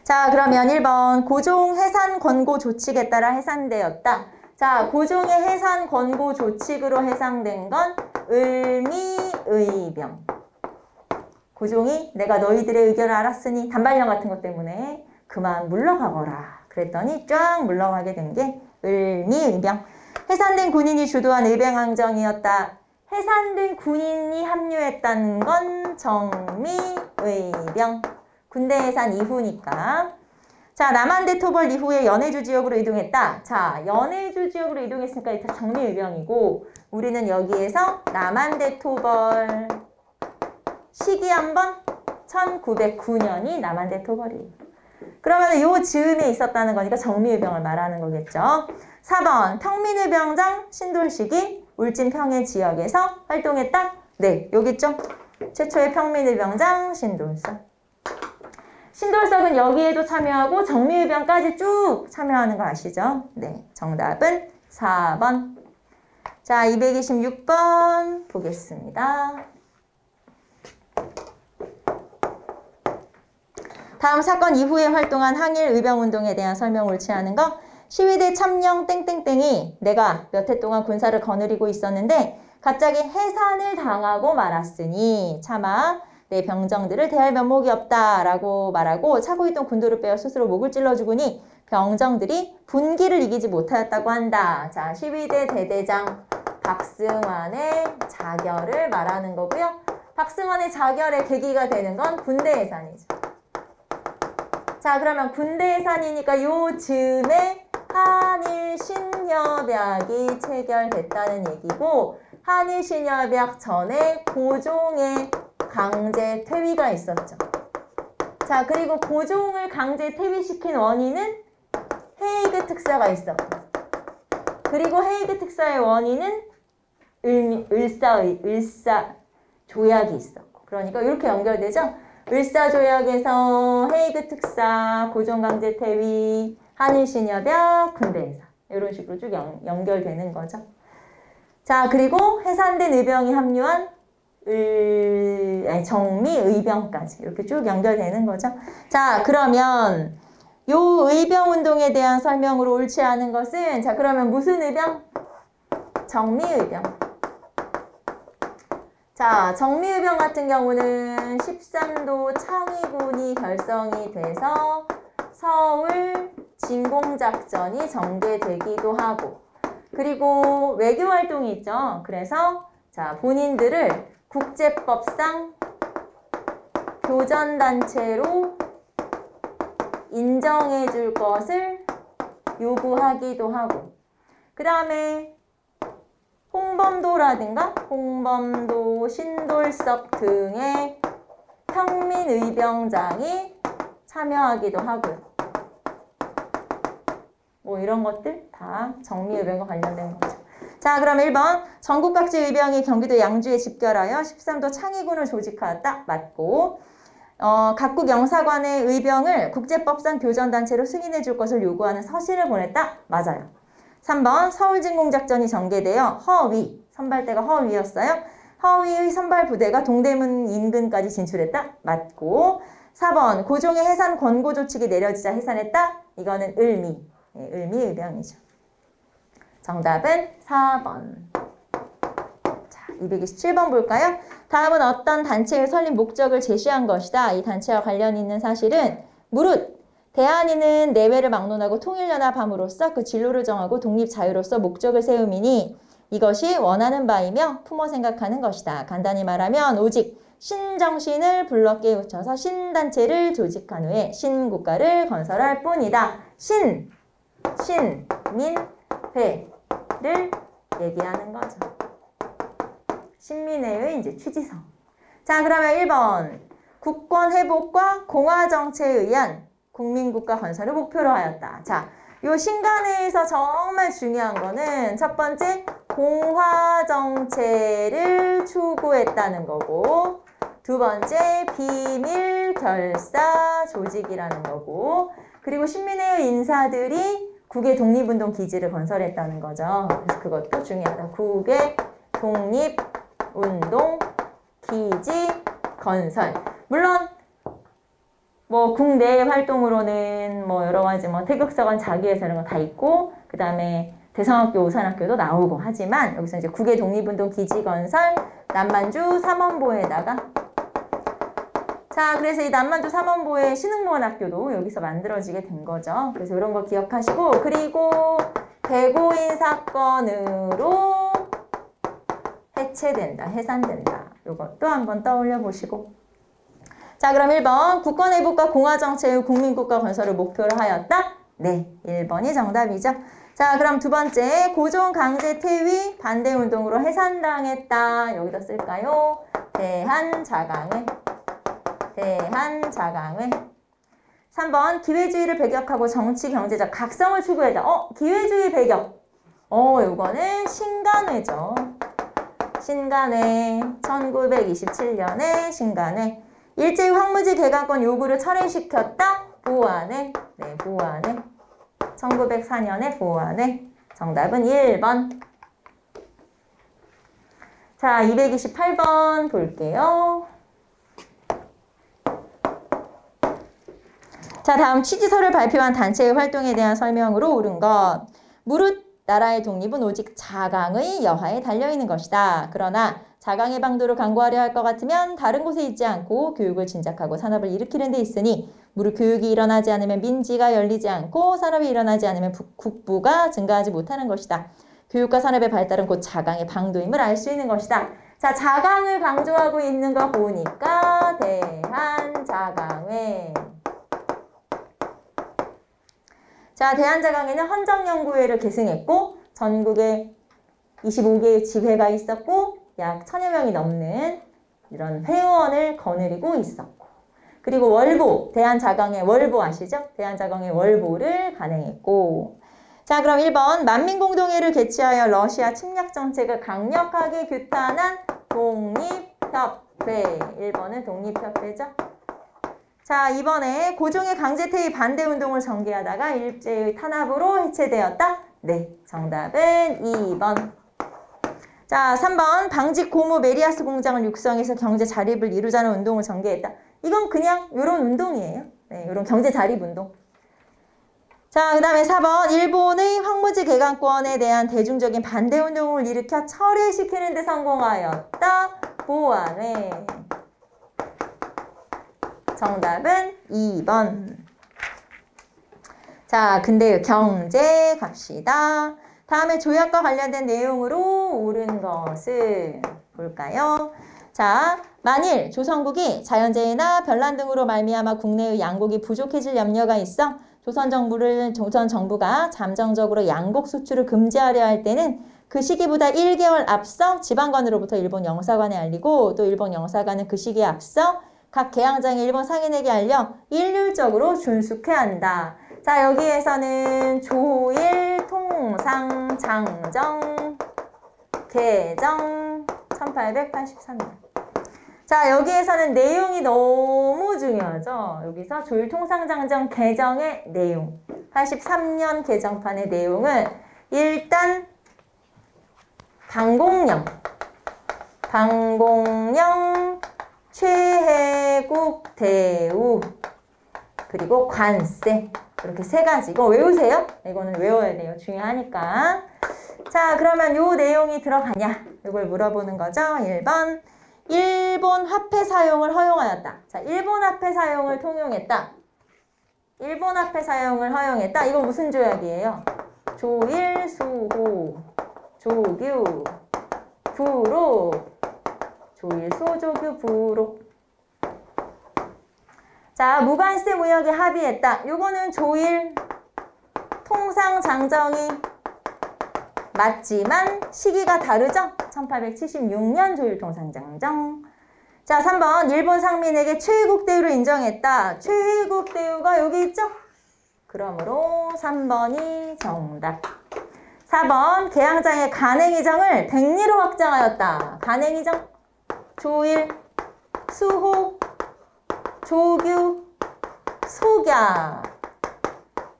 자, 그러면 1번 고종 해산 권고 조칙에 따라 해산되었다. 자, 고종의 해산 권고 조칙으로 해상된 건 을미의병. 고종이 내가 너희들의 의견을 알았으니 단발령 같은 것 때문에 그만 물러가거라. 그랬더니 쫙 물러가게 된 게 을미의병. 해산된 군인이 주도한 의병항쟁이었다. 해산된 군인이 합류했다는 건 정미의병. 군대 해산 이후니까. 자, 남한대 토벌 이후에 연해주 지역으로 이동했다. 자, 연해주 지역으로 이동했으니까 이게 정미의병이고 우리는 여기에서 남한대 토벌 시기 한번 1909년이 남한대 토벌이에요. 그러면 요 즈음에 있었다는 거니까 정미의병을 말하는 거겠죠. 4번 평민의병장 신돌식이 울진 평해 지역에서 활동했다. 네, 여기 있죠. 최초의 평민의병장 신돌석. 신돌석은 여기에도 참여하고 정미의병까지 쭉 참여하는 거 아시죠? 네, 정답은 4번. 자, 226번 보겠습니다. 다음 사건 이후에 활동한 항일 의병운동에 대한 설명을 옳지않은 거. 시위대 참령 땡땡땡이 내가 몇 해 동안 군사를 거느리고 있었는데 갑자기 해산을 당하고 말았으니 차마 내 병정들을 대할 면목이 없다라고 말하고 차고 있던 군도를 빼어 스스로 목을 찔러주고니 병정들이 분기를 이기지 못하였다고 한다. 자, 시위대 대대장 박승환의 자결을 말하는 거고요. 박승환의 자결의 계기가 되는 건 군대 해산이죠. 자, 그러면 군대 해산이니까 요 즈음에 한일신협약이 체결됐다는 얘기고 한일신협약 전에 고종의 강제 퇴위가 있었죠. 자, 그리고 고종을 강제 퇴위시킨 원인은 헤이그 특사가 있었고 그리고 헤이그 특사의 원인은 을사 조약이 있었고 그러니까 이렇게 연결되죠. 을사조약에서 헤이그 특사, 고종 강제 퇴위, 한일신협약, 군대 해산 이런 식으로 쭉 연결되는 거죠. 자, 그리고 해산된 의병이 합류한 정미의병까지 이렇게 쭉 연결되는 거죠. 자, 그러면 요 의병운동에 대한 설명으로 옳지 않은 것은 자 그러면 무슨 의병? 정미의병. 자 정미의병 같은 경우는 13도 창의군이 결성이 돼서 서울 진공작전이 전개되기도 하고 그리고 외교활동이 있죠. 그래서 자 본인들을 국제법상 교전단체로 인정해 줄 것을 요구하기도 하고 그 다음에 홍범도라든가 홍범도, 신돌섭 등의 평민의병장이 참여하기도 하고요. 뭐 이런 것들 다 정미의병과 관련된 거죠. 자 그럼 1번 전국 각지 의병이 경기도 양주에 집결하여 13도 창의군을 조직하였다. 맞고 각국 영사관의 의병을 국제법상 교전단체로 승인해 줄 것을 요구하는 서신을 보냈다. 맞아요. 3번 서울진공작전이 전개되어 허위, 선발대가 허위였어요. 허위의 선발부대가 동대문 인근까지 진출했다. 맞고 4번 고종의 해산 권고 조칙이 내려지자 해산했다. 이거는 을미, 을미의병이죠. 정답은 4번. 자, 227번 볼까요? 다음은 어떤 단체의 설립 목적을 제시한 것이다. 이 단체와 관련 있는 사실은 무릇 대한인은 내외를 막론하고 통일연합함으로써 그 진로를 정하고 독립자유로서 목적을 세움이니 이것이 원하는 바이며 품어 생각하는 것이다. 간단히 말하면 오직 신정신을 불러 깨우쳐서 신단체를 조직한 후에 신국가를 건설할 뿐이다. 신민회를 얘기하는 거죠. 신민회의 이제 취지성. 자, 그러면 1번. 국권 회복과 공화 정체에 의한 국민국가 건설을 목표로 하였다. 자, 요 신간회에서 정말 중요한 거는 첫 번째 공화 정체를 추구했다는 거고 두 번째 비밀 결사 조직이라는 거고 그리고 신민회의 인사들이 국외 독립운동 기지를 건설했다는 거죠. 그래서 그것도 중요하다. 국외 독립운동 기지 건설. 물론 뭐 국내 활동으로는 뭐 여러 가지 뭐 태극서관 자기회사 이런 거 다 있고 그 다음에 대성학교, 오산학교도 나오고 하지만 여기서 이제 국외 독립운동 기지 건설 남만주 삼원보에다가 자 그래서 이 남만주 삼원보의 신흥무원학교도 여기서 만들어지게 된 거죠. 그래서 이런 거 기억하시고 그리고 대고인 사건으로 해체된다, 해산된다. 이것도 한번 떠올려 보시고 자 그럼 1번 국권 회복과 공화 정체의 국민국가 건설을 목표로 하였다. 네, 1번이 정답이죠. 자 그럼 두 번째 고종 강제 퇴위 반대 운동으로 해산당했다. 여기다 쓸까요? 대한자강회. 대한자강회. 3번 기회주의를 배격하고 정치 경제적 각성을 추구했다. 기회주의 배격. 요거는 신간회죠. 신간회. 1927년에 신간회. 일제히 황무지 개강권 요구를 철회시켰다. 보완회. 네, 보완회. 1904년에 보완회. 정답은 1번. 자, 228번 볼게요. 자, 다음 취지서를 발표한 단체의 활동에 대한 설명으로 옳은 것. 무릇 나라의 독립은 오직 자강의 여하에 달려있는 것이다. 그러나 자강의 방도를 강구하려 할 것 같으면 다른 곳에 있지 않고 교육을 진작하고 산업을 일으키는 데 있으니 무릇 교육이 일어나지 않으면 민지가 열리지 않고 산업이 일어나지 않으면 국부가 증가하지 못하는 것이다. 교육과 산업의 발달은 곧 자강의 방도임을 알 수 있는 것이다. 자, 자강을 강조하고 있는 거 보니까 대한자강회. 자, 대한자강회는 헌정연구회를 계승했고 전국에 25개의 지회가 있었고 약 1000여 명이 넘는 이런 회원을 거느리고 있었고 그리고 월보, 대한자강회 월보 아시죠? 대한자강회 월보를 간행했고 자 그럼 1번 만민공동회를 개최하여 러시아 침략 정책을 강력하게 규탄한 독립협회. 1번은 독립협회죠. 자 이번에 고종의 강제퇴위 반대운동을 전개하다가 일제의 탄압으로 해체되었다. 네, 정답은 2번. 자 3번 방직 고무 메리아스 공장을 육성해서 경제 자립을 이루자는 운동을 전개했다. 이건 그냥 이런 운동이에요. 네, 이런 경제 자립 운동. 자, 그 다음에 4번. 일본의 황무지 개간권에 대한 대중적인 반대운동을 일으켜 철회시키는 데 성공하였다. 보완회. 정답은 2번. 자, 근데 경제 갑시다. 다음에 조약과 관련된 내용으로 옳은 것을 볼까요? 자, 만일 조선국이 자연재해나 변란 등으로 말미암아 국내의 양곡이 부족해질 염려가 있어 조선 정부가 잠정적으로 양곡 수출을 금지하려 할 때는 그 시기보다 1개월 앞서 지방관으로부터 일본 영사관에 알리고 또 일본 영사관은 그 시기에 앞서 각 개항장의 일본 상인에게 알려 일률적으로 준수해야 한다. 자, 여기에서는 조일, 통상, 장정, 개정 1883년. 자, 여기에서는 내용이 너무 중요하죠. 여기서 조일, 통상, 장정, 개정의 내용. 83년 개정판의 내용은 일단 방공령, 최혜국 대우, 그리고 관세. 이렇게 세 가지. 이거 외우세요. 이거는 외워야 돼요. 중요하니까. 자, 그러면 요 내용이 들어가냐? 이걸 물어보는 거죠. 1번. 일본 화폐 사용을 허용하였다. 자, 일본 화폐 사용을 통용했다. 일본 화폐 사용을 허용했다. 이거 무슨 조약이에요? 조일, 수호, 조규, 부록. 조일, 수호, 조규, 부록. 자, 무관세 무역에 합의했다. 요거는 조일, 통상, 장정이 맞지만 시기가 다르죠? 1876년 조일, 통상, 장정. 자, 3번. 일본 상민에게 최혜국 대우를 인정했다. 최혜국 대우가 여기 있죠? 그러므로 3번이 정답. 4번. 개항장의 간행의정을 백리로 확장하였다. 간행의정, 조일, 수호, 조규, 소약.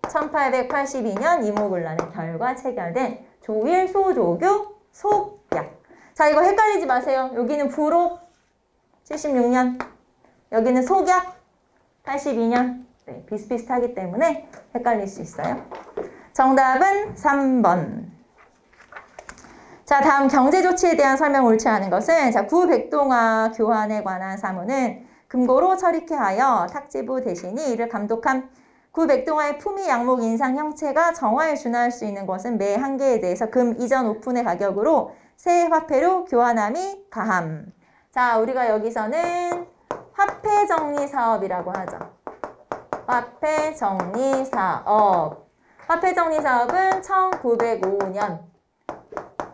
1882년 이모군란의 결과 체결된 조일, 소조규, 속약. 자, 이거 헷갈리지 마세요. 여기는 부록 76년, 여기는 속약 82년. 네, 비슷비슷하기 때문에 헷갈릴 수 있어요. 정답은 3번. 자, 다음 경제조치에 대한 설명 옳지 않은 것은 자, 구백동화 교환에 관한 사무는 금고로 처리케 하여 탁지부 대신이 이를 감독함. 구백동화의 품위, 양목, 인상, 형체가 정화에 준할 수 있는 것은 매 한 개에 대해서 금 이전 오픈의 가격으로 새 화폐로 교환함이 가함. 자, 우리가 여기서는 화폐정리사업이라고 하죠. 화폐정리사업. 화폐정리사업은 1905년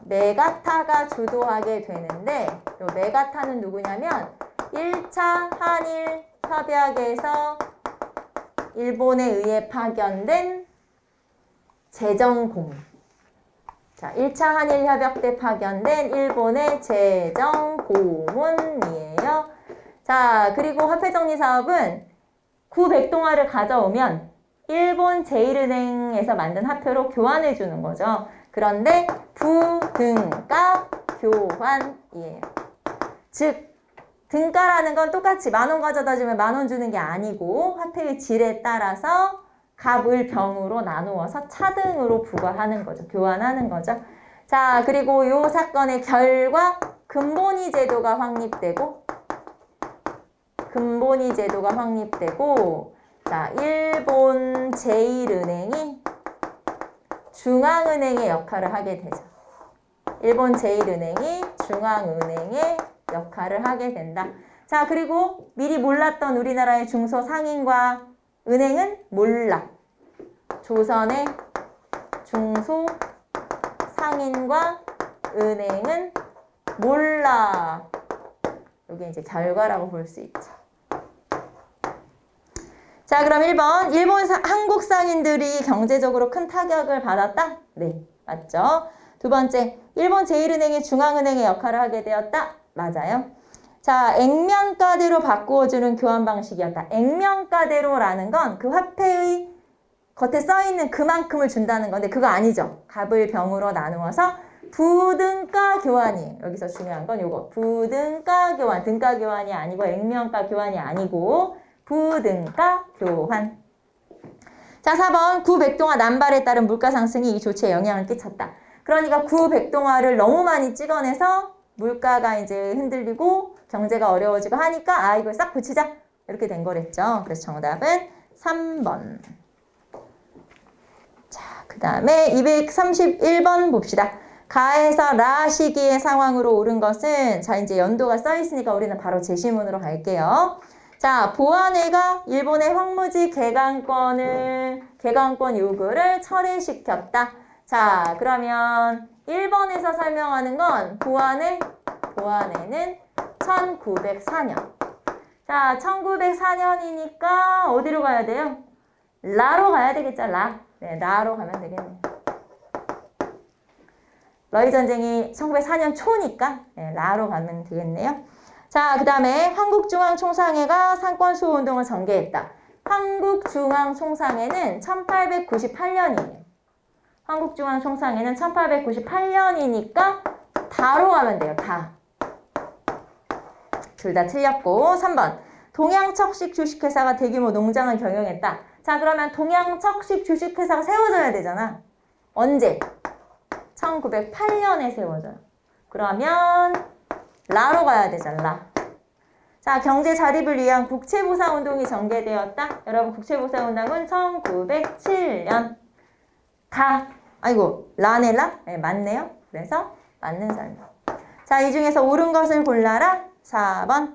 메가타가 주도하게 되는데 이 메가타는 누구냐면 1차 한일 협약에서 일본에 의해 파견된 재정고문. 자, 1차 한일 협약 때 파견된 일본의 재정고문이에요. 자, 그리고 화폐정리사업은 구백동화를 가져오면 일본 제1은행에서 만든 화폐로 교환해 주는 거죠. 그런데 부등가 교환이에요. 즉 등가라는 건 똑같이 10,000원 가져다 주면 10,000원 주는 게 아니고 화폐의 질에 따라서 갑을 병으로 나누어서 차등으로 부과하는 거죠. 교환하는 거죠. 자, 그리고 이 사건의 결과 금본위 제도가 확립되고 자, 일본 제1은행이 중앙은행의 역할을 하게 되죠. 일본 제1은행이 중앙은행의 역할을 하게 된다. 자, 그리고 미리 몰랐던 우리나라의 중소상인과 은행은 몰라. 조선의 중소상인과 은행은 몰라. 이게 이제 결과라고 볼 수 있죠. 자, 그럼 1번. 한국 상인들이 경제적으로 큰 타격을 받았다? 네, 맞죠? 두 번째, 일본 제1은행이 중앙은행의 역할을 하게 되었다? 맞아요. 자, 액면가대로 바꾸어주는 교환 방식이었다. 액면가대로라는 건 그 화폐의 겉에 써있는 그만큼을 준다는 건데 그거 아니죠. 갑을 병으로 나누어서 부등가 교환이에요. 여기서 중요한 건 요거. 부등가 교환. 등가 교환이 아니고 액면가 교환이 아니고 부등가 교환. 자, 4번 구백동화 남발에 따른 물가 상승이 이 조치에 영향을 끼쳤다. 그러니까 구백동화를 너무 많이 찍어내서 물가가 이제 흔들리고 경제가 어려워지고 하니까 아, 이걸 싹 고치자. 이렇게 된 거랬죠. 그래서 정답은 3번. 자, 그 다음에 231번 봅시다. 가에서 라 시기의 상황으로 옳은 것은, 자, 이제 연도가 써 있으니까 우리는 바로 제시문으로 갈게요. 자, 보안회가 일본의 황무지 개강권 요구를 철회시켰다. 자, 그러면 1번에서 설명하는 건 보안회는 1904년. 자, 1904년이니까 어디로 가야 돼요? 라로 가야 되겠죠, 라. 네, 라로 가면 되겠네요. 러일 전쟁이 1904년 초니까 네, 라로 가면 되겠네요. 자, 그 다음에 한국중앙총상회가 상권수호운동을 전개했다. 한국중앙총상회는 1898년이에요. 한국중앙총상회는 1898년이니까 다로 가면 돼요. 다. 둘 다 틀렸고 3번 동양척식 주식회사가 대규모 농장을 경영했다. 자, 그러면 동양척식 주식회사가 세워져야 되잖아. 언제? 1908년에 세워져요. 그러면 라로 가야 되잖아. 라. 자, 경제 자립을 위한 국채보상운동이 전개되었다. 여러분, 국채보상운동은 1907년. 다. 아이고, 라네 라? 네, 맞네요. 그래서 맞는 설명. 자, 이 중에서 옳은 것을 골라라. 4번.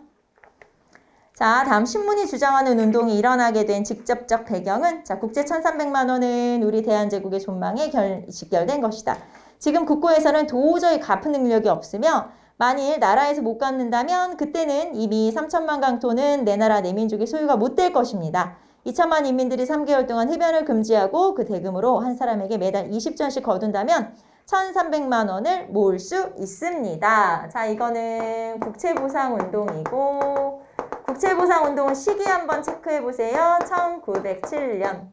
자, 다음 신문이 주장하는 운동이 일어나게 된 직접적 배경은, 자, 국채 1,300만 원은 우리 대한제국의 존망에 직결된 것이다. 지금 국고에서는 도저히 갚을 능력이 없으며 만일 나라에서 못 갚는다면 그때는 이미 3천만 강토는 내 나라 내 민족의 소유가 못 될 것입니다. 2천만 인민들이 3개월 동안 흡연을 금지하고 그 대금으로 한 사람에게 매달 20전씩 거둔다면 1,300만 원을 모을 수 있습니다. 자, 이거는 국채보상운동이고 국채보상운동 시기 한번 체크해 보세요. 1907년.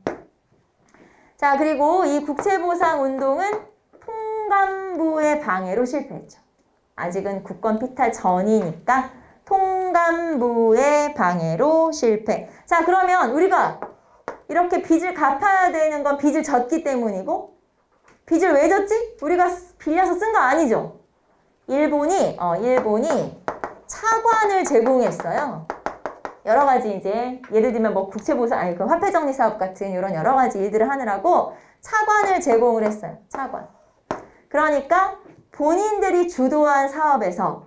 자, 그리고 이 국채보상운동은 통감부의 방해로 실패했죠. 아직은 국권 피탈 전이니까 통감부의 방해로 실패. 자, 그러면 우리가 이렇게 빚을 갚아야 되는 건 빚을 졌기 때문이고 빚을 왜 졌지? 우리가 빌려서 쓴 거 아니죠? 일본이 차관을 제공했어요. 여러 가지 이제 예를 들면 뭐 국채보상, 아니 그 화폐정리 사업 같은 이런 여러 가지 일들을 하느라고 차관을 제공을 했어요. 차관. 그러니까 본인들이 주도한 사업에서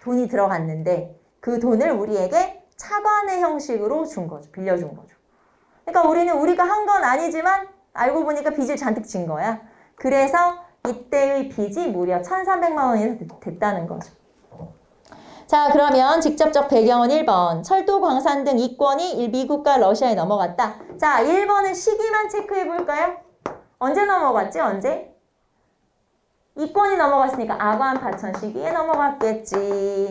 돈이 들어갔는데 그 돈을 우리에게 차관의 형식으로 준 거죠. 빌려준 거죠. 그러니까 우리는 우리가 한 건 아니지만 알고 보니까 빚을 잔뜩 진 거야. 그래서 이때의 빚이 무려 1,300만 원이 됐다는 거죠. 자, 그러면 직접적 배경은 1번. 철도, 광산 등 이권이 미국과 러시아에 넘어갔다. 자, 1번은 시기만 체크해 볼까요? 언제 넘어갔지? 언제? 이권이 넘어갔으니까 아관 파천 시기에 넘어갔겠지.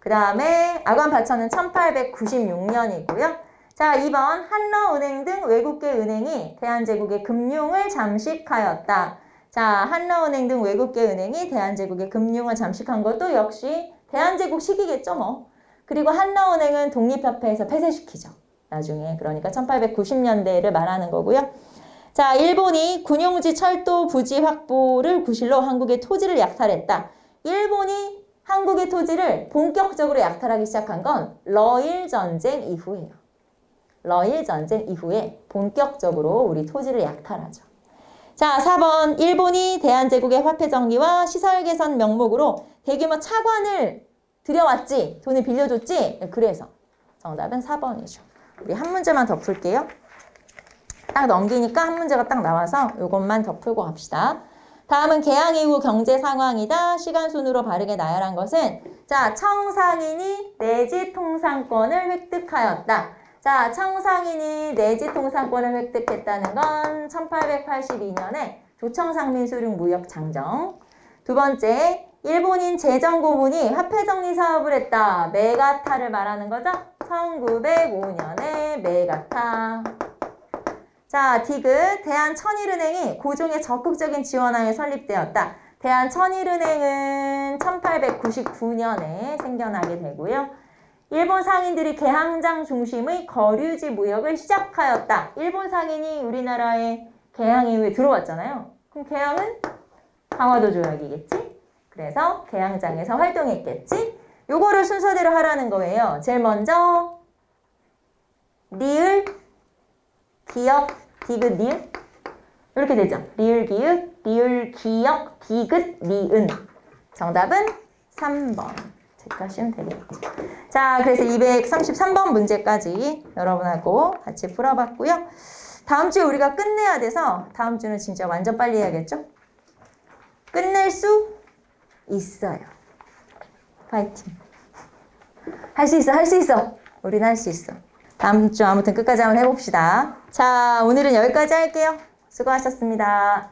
그 다음에 아관 파천은 1896년이고요. 자, 2번 한러은행 등 외국계 은행이 대한제국의 금융을 잠식하였다. 자, 한러은행 등 외국계 은행이 대한제국의 금융을 잠식한 것도 역시 대한제국 시기겠죠, 뭐. 그리고 한러은행은 독립협회에서 폐쇄시키죠. 나중에. 그러니까 1890년대를 말하는 거고요. 자, 일본이 군용지 철도 부지 확보를 구실로 한국의 토지를 약탈했다. 일본이 한국의 토지를 본격적으로 약탈하기 시작한 건 러일 전쟁 이후예요. 러일 전쟁 이후에 본격적으로 우리 토지를 약탈하죠. 자, 4번 일본이 대한제국의 화폐 정리와 시설 개선 명목으로 대규모 차관을 들여왔지. 돈을 빌려줬지. 그래서 정답은 4번이죠. 우리 한 문제만 더 풀게요. 딱 넘기니까 한 문제가 딱 나와서 이것만 더 풀고 갑시다. 다음은 개항 이후 경제 상황이다. 시간 순으로 바르게 나열한 것은, 자, 청상인이 내지 통상권을 획득하였다. 자, 청상인이 내지 통상권을 획득했다는 건 1882년에 조청상민수륙 무역 장정. 두 번째, 일본인 재정고문이 화폐정리 사업을 했다. 메가타를 말하는 거죠. 1905년에 메가타. 자, 디귿, 대한천일은행이 고종의 적극적인 지원하에 설립되었다. 대한천일은행은 1899년에 생겨나게 되고요. 일본 상인들이 개항장 중심의 거류지 무역을 시작하였다. 일본 상인이 우리나라에 개항 이후에 들어왔잖아요. 그럼 개항은 강화도 조약이겠지? 그래서 개항장에서 활동했겠지? 요거를 순서대로 하라는 거예요. 제일 먼저 리을, 기역, 디귿, 니은 이렇게 되죠. 리을, 기역, 리을, 기역, 디귿, 니은. 정답은 3번. 제가 하시면 되겠죠. 자, 그래서 233번 문제까지 여러분하고 같이 풀어봤고요. 다음 주에 우리가 끝내야 돼서 다음 주는 진짜 완전 빨리 해야겠죠? 끝낼 수 있어요. 파이팅. 할 수 있어, 할 수 있어. 우린 할 수 있어. 다음 주 아무튼 끝까지 한번 해봅시다. 자, 오늘은 여기까지 할게요. 수고하셨습니다.